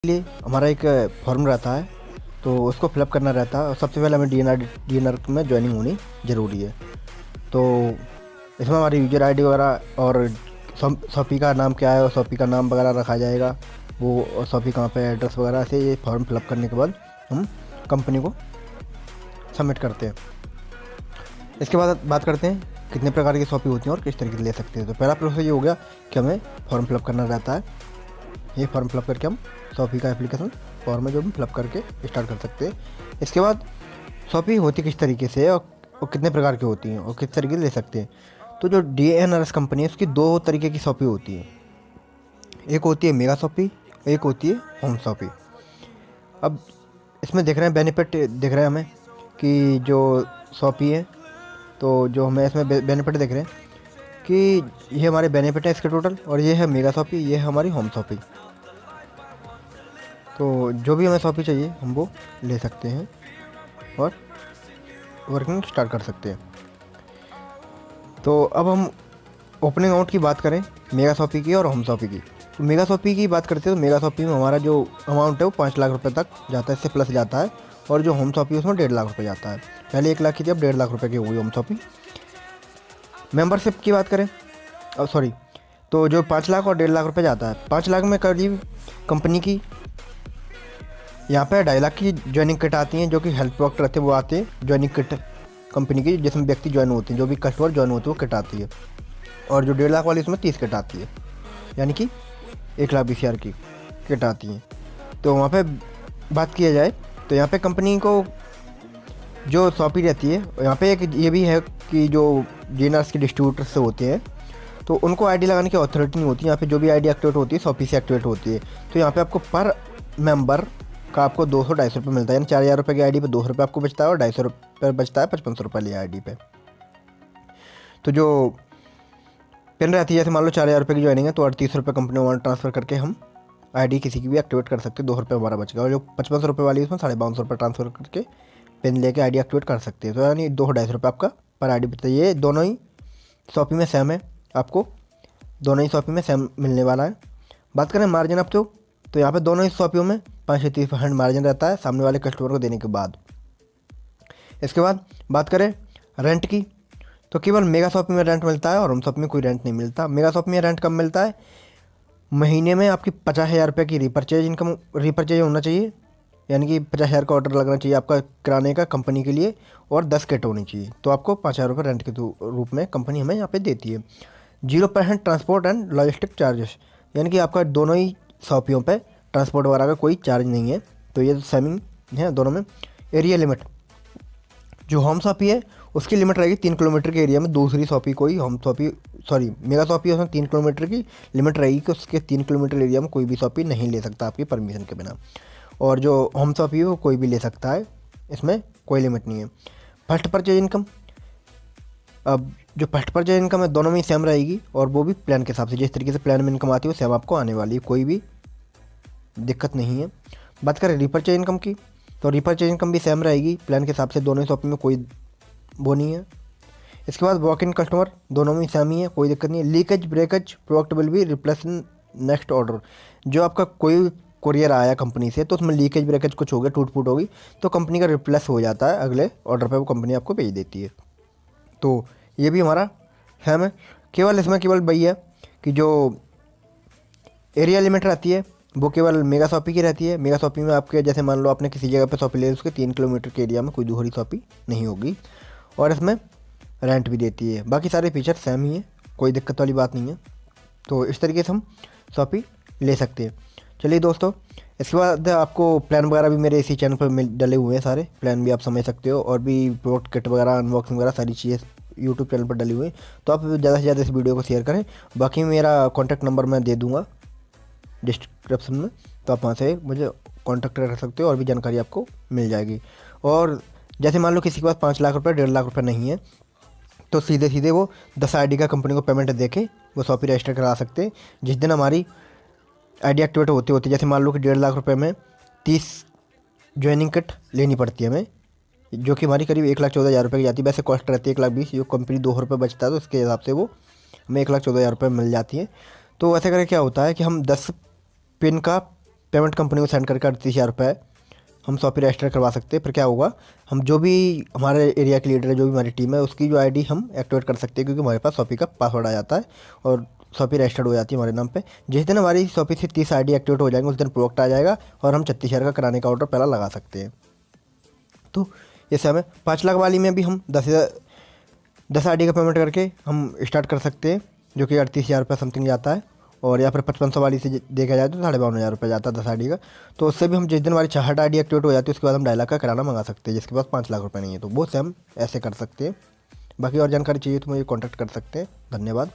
लिए हमारा एक फॉर्म रहता है, तो उसको फिलअप करना रहता है और सबसे पहले हमें डीएनआर में ज्वाइनिंग होनी ज़रूरी है। तो इसमें हमारी यूज़र आईडी वगैरह और शॉपी का नाम क्या है और शॉपी का नाम वगैरह रखा जाएगा वो, और शॉपी कहाँ पे, एड्रेस वगैरह से ये फॉर्म फिलअप करने के बाद हम कंपनी को सबमिट करते हैं। इसके बाद बात करते हैं कितने प्रकार की शॉपी होती हैं और किस तरीके से ले सकते हैं। तो पहला प्रोसेस ये हो गया कि हमें फॉर्म फिलअप करना रहता है। ये फॉर्म फिलअप करके हम शॉपी का एप्लीकेशन फॉर्म है जो हम फिलअप करके स्टार्ट कर सकते हैं। इसके बाद शॉपी होती किस तरीके से और कितने प्रकार की होती हैं और किस तरीके से ले सकते हैं। तो जो DNRS कंपनी है उसकी दो तरीके की शॉपी होती है, एक होती है मेगा शॉपी, एक होती है होम शॉपी। अब इसमें देख रहे हैं बेनिफिट, देख रहे हैं हमें कि जो शॉपी है, तो जो हमें इसमें बेनिफिट देख रहे हैं कि ये हमारे बेनिफिट है इसके टोटल, और ये है मेगा शॉपी, ये है हमारी होम शॉपी। तो जो भी हमें शॉपी चाहिए हम वो ले सकते हैं और वर्किंग स्टार्ट कर सकते हैं। तो अब हम ओपनिंग अमाउंट की बात करें मेगा शॉपी की और होम शॉपी की। तो मेगा शॉपी की बात करते हैं तो मेगा शॉपी में हमारा जो अमाउंट है वो 5 लाख रुपए तक जाता है, इससे प्लस जाता है। और जो होम शॉपी है उसमें 1.5 लाख रुपये जाता है। पहले 1 लाख की थी, अब 1.5 लाख रुपये की हो गई होम शॉपी। मेंबरशिप की बात करें, सॉरी, तो जो 5 लाख और 1.5 लाख रुपये जाता है, 5 लाख में करीब कंपनी की यहाँ पे 2.5 लाख की ज्वाइनिंग किट आती हैं, जो कि हेल्थ प्रोडक्ट रहते हैं वो आते हैं ज्वाइनिंग किट कंपनी की, जिसमें व्यक्ति ज्वाइन होते हैं, जो भी कस्टमर ज्वाइन होते हैं वो किट आती है। और जो 1.5 लाख वाली उसमें 30 किट आती है, यानी कि 1,20,000 की किट आती है। तो वहाँ पे बात किया जाए तो यहाँ पे कंपनी को जो शॉपी रहती है, यहाँ पे एक ये भी है कि जो DNRS के डिस्ट्रीब्यूटर से होते हैं तो उनको आईडी लगाने की अथॉरिटी नहीं होती। यहाँ पे जो भी आईडी एक्टिवेट होती है शॉपी से एक्टिवेट होती है। तो यहाँ पे आपको पर मेंबर का आपको 200-250 रुपये मिलता है, यानी 4,000 रुपये की आईडी पे 200 रुपये आपको बचता है और 250 रुपये बचता है 5500 रुपये वाली आईडी पे। तो जो पिन रहती है, जैसे मान लो 4,000 रुपये की ज्वाइनिंग है तो 38 रुपये कंपनी वाला ट्रांसफ़र करके हम आईडी किसी की भी एक्टिवेट कर सकते हैं, 200 रुपये हमारा बच गया। और जो 5500 रुपये वाली है उसमें 5250 रुपये ट्रांसफ़र करके पिन लेके आईडी एक्टिवेट कर सकते हैं। तो यानी 200-250 रुपये आपका पर आईडी बचता है। ये दोनों ही शॉपी में सेम है, आपको दोनों ही शॉपी में सेम मिलने वाला है। बात करें मार्जिन अप तो यहाँ पे दोनों ही शॉपियों में 5 से 30% मार्जिन रहता है सामने वाले कस्टमर को देने के बाद। इसके बाद बात करें रेंट की, तो केवल मेगा शॉपी में रेंट मिलता है और होम शॉपी में कोई रेंट नहीं मिलता। मेगा शॉपी में रेंट कम मिलता है, महीने में आपकी 50,000 रुपये की रीपरचेज होना चाहिए, यानी कि 50,000 का ऑर्डर लगना चाहिए आपका किराने का कंपनी के लिए, और 10 किट होनी चाहिए। तो आपको 5,000 रुपये रेंट के रूप में कंपनी हमें यहाँ पे देती है। 0% ट्रांसपोर्ट एंड लॉजिस्टिक चार्जेस, यानी कि आपका दोनों ही शॉपियों पे ट्रांसपोर्ट वगैरह का कोई चार्ज नहीं है। तो ये सेमिंग है दोनों में। एरिया लिमिट, जो होम शॉपी है उसकी लिमिट रहेगी 3 किलोमीटर के एरिया में। दूसरी शॉपी कोई मेगा शॉपी है उसमें 3 किलोमीटर की लिमिट रहेगी कि उसके 3 किलोमीटर एरिया में कोई भी शॉपी नहीं ले सकता आपकी परमिशन के बिना। और जो होम शॉपी है वो कोई भी ले सकता है, इसमें कोई लिमिट नहीं है। फर्स्ट परचेज इनकम, अब जो फर्स्ट परचेज इनकम है दोनों में ही सेम रहेगी, और वो भी प्लान के हिसाब से, जिस तरीके से प्लान में इनकम आती है वो सेम आपको आने वाली है, कोई भी दिक्कत नहीं है। बात करें रीपरचेज इनकम की, तो रीपरचेज इनकम भी सेम रहेगी प्लान के हिसाब से, दोनों ही शॉपी में कोई वो नहीं है। इसके बाद वॉक इन कस्टमर, दोनों में सेम ही है, कोई दिक्कत नहीं है। Leakage breakage product will be replace in next order, जो आपका कोई कुरियर आया कंपनी से तो उसमें लीकेज ब्रेकेज कुछ हो गया, टूट फूट होगी, तो कंपनी का रिप्लेस हो जाता है अगले ऑर्डर पे, वो कंपनी आपको भेज देती है। तो ये भी हमारा सेम है। केवल इसमें वही है कि जो एरिया लिमिट रहती है वो केवल मेगा शॉपी की रहती है। मेगा शॉपी में आपके जैसे मान लो आपने किसी जगह पे शॉपी ले, उसके 3 किलोमीटर के एरिया में कोई दूसरी शॉपी नहीं होगी, और इसमें रेंट भी देती है। बाकी सारे फीचर सेम ही है, कोई दिक्कत वाली बात नहीं है। तो इस तरीके से हम शॉपी ले सकते हैं। चलिए दोस्तों, इसके बाद आपको प्लान वगैरह भी मेरे इसी चैनल पर डले हुए हैं, सारे प्लान भी आप समझ सकते हो, और भी प्रोडक्ट किट वगैरह अनबॉक्सिंग वगैरह सारी चीज़ें यूट्यूब चैनल पर डली हुई हैं। तो आप ज़्यादा से ज़्यादा इस वीडियो को शेयर करें। बाकी मेरा कॉन्टैक्ट नंबर मैं दे दूँगा डिस्क्रिप्शन में, तो आप वहाँ से मुझे कांटेक्ट कर सकते हो और भी जानकारी आपको मिल जाएगी। और जैसे मान लो किसी के पास 5 लाख रुपये 1.5 लाख रुपये नहीं है, तो सीधे वो 10 आईडी का कंपनी को पेमेंट दे के वो शॉपी रजिस्टर करा सकते हैं। जिस दिन हमारी आईडी एक्टिवेट होती जैसे मान लो कि 1.5 लाख रुपये में 30 ज्वाइनिंग किट लेनी पड़ती है हमें, जो कि हमारी करीब 1,14,000 रुपये की जाती है। वैसे कॉस्ट रहती है 1,20,000, जो कंपनी 200 रुपये बचता है तो उसके हिसाब से वो हमें 1,14,000 रुपये मिल जाती है। तो वैसे करके क्या होता है कि हम 10 पिन का पेमेंट कंपनी को सेंड करके 38,000 रुपये हम शॉपी रजिस्टर करवा सकते हैं। फिर क्या होगा, हम जो भी हमारे एरिया के लीडर है, जो भी हमारी टीम है, उसकी जो आईडी हम एक्टिवेट कर सकते हैं, क्योंकि हमारे पास शॉपी का पासवर्ड आ जाता है और शॉपी रजिस्टर्ड हो जाती है हमारे नाम पे। जिस दिन हमारी शॉपी से 30 आईडी एक्टिवेट हो जाएंगे, उस दिन प्रोडक्ट आ जाएगा और हम 36,000 का कराने का ऑर्डर पहला लगा सकते हैं। तो जैसे हमें 5 लाख वाली में भी हम 10 आईडी का पेमेंट करके हम स्टार्ट कर सकते हैं, जो कि 38,000 रुपये समथिंग जाता है। और या फिर 5500 वाली से देखा जाए तो 52,500 रुपये जाता है 10 आईडी का। तो उससे भी हम जिस दिन हमारी 6 आईडी एक्टिवेट हो जाती है, उसके बाद हम 2.5 लाख का कराना मंगा सकते हैं, जिसके पास 5 लाख रुपये नहीं है, तो वो से हम ऐसे कर सकते हैं। बाकी और जानकारी चाहिए तो मुझे कॉन्टैक्ट कर सकते हैं। धन्यवाद।